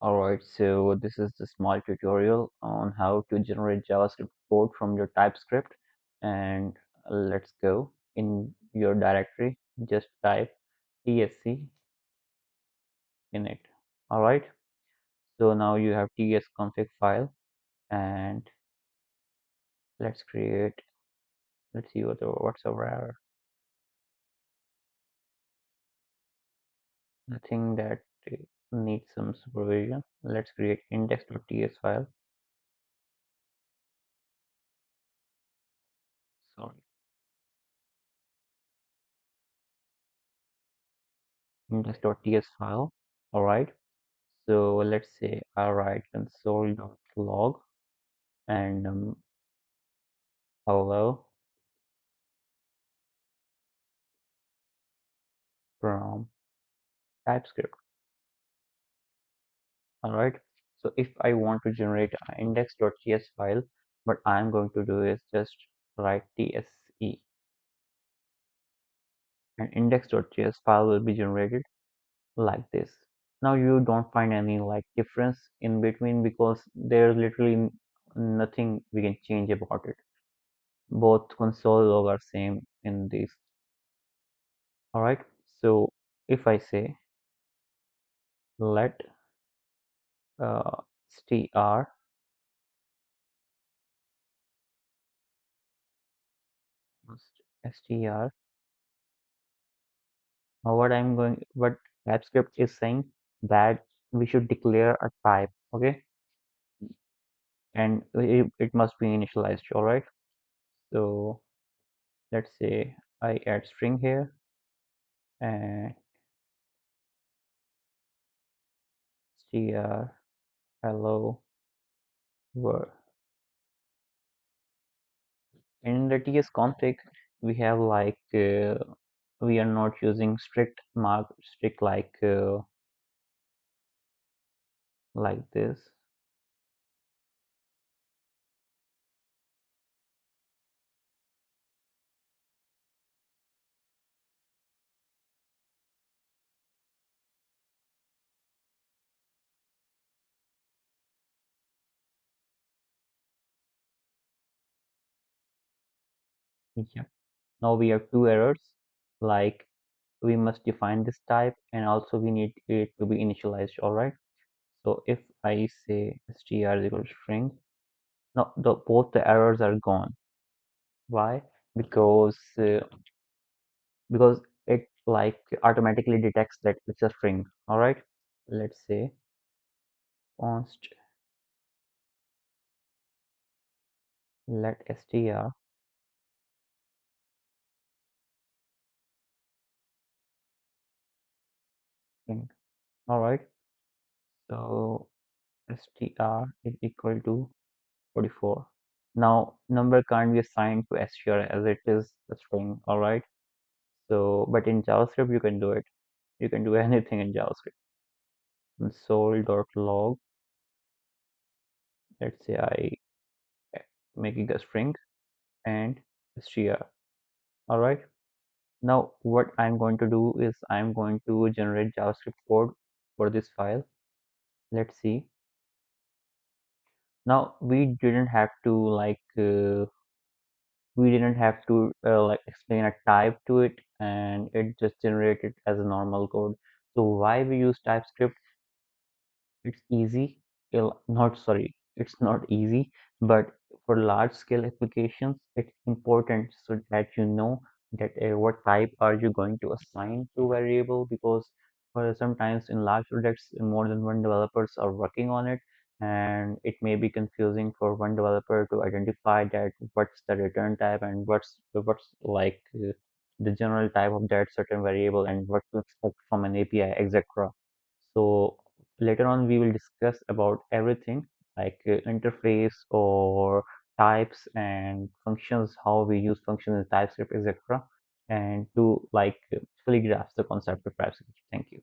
Alright, so this is the small tutorial on how to generate JavaScript code from your TypeScript. And let's go. In your directory, just type tsc in it. Alright, so now you have tsconfig file, and let's create, let's see what's our error. Nothing that needs some supervision. Let's create index.ts file. Sorry, index.ts file. Alright. So let's say I write console.log and hello from TypeScript. Alright. So if I want to generate an index.js file, what I'm going to do is just write tsc, and index.js file will be generated like this. Now you don't find any like difference in between because there's literally nothing we can change about it. Both console log are same in this. Alright, so if I say let str str, what TypeScript is saying that we should declare a type, okay, and it must be initialized. All right, so let's say I add string here and str hello world. In the ts config we have like we are not using strict like this. Yeah. Now we have two errors, like we must define this type and also we need it to be initialized. All right, so if I say str is equal to string, now both the errors are gone. Why? Because it like automatically detects that it's a string. All right, let's say const let str string. All right, so str is equal to 44. Now number can't be assigned to str as it is a string. All right, so but in JavaScript you can do it. You can do anything in JavaScript. Console.log, let's say I making a string and str. All right, now what I'm going to do is I'm going to generate JavaScript code for this file. Let's see. Now we didn't have to like explain a type to it, and it just generated as a normal code. So why we use TypeScript? It's easy. Not sorry, it's not easy, but for large scale applications, it's important so that you know that what type are you going to assign to variable, because for sometimes in large projects, more than one developers are working on it, and it may be confusing for one developer to identify that what's the return type and what's like the general type of that certain variable and what to expect from an API, etc. So later on we will discuss about everything like interface or types and functions, how we use functions in TypeScript, etc. And to like fully grasp the concept of TypeScript. Thank you.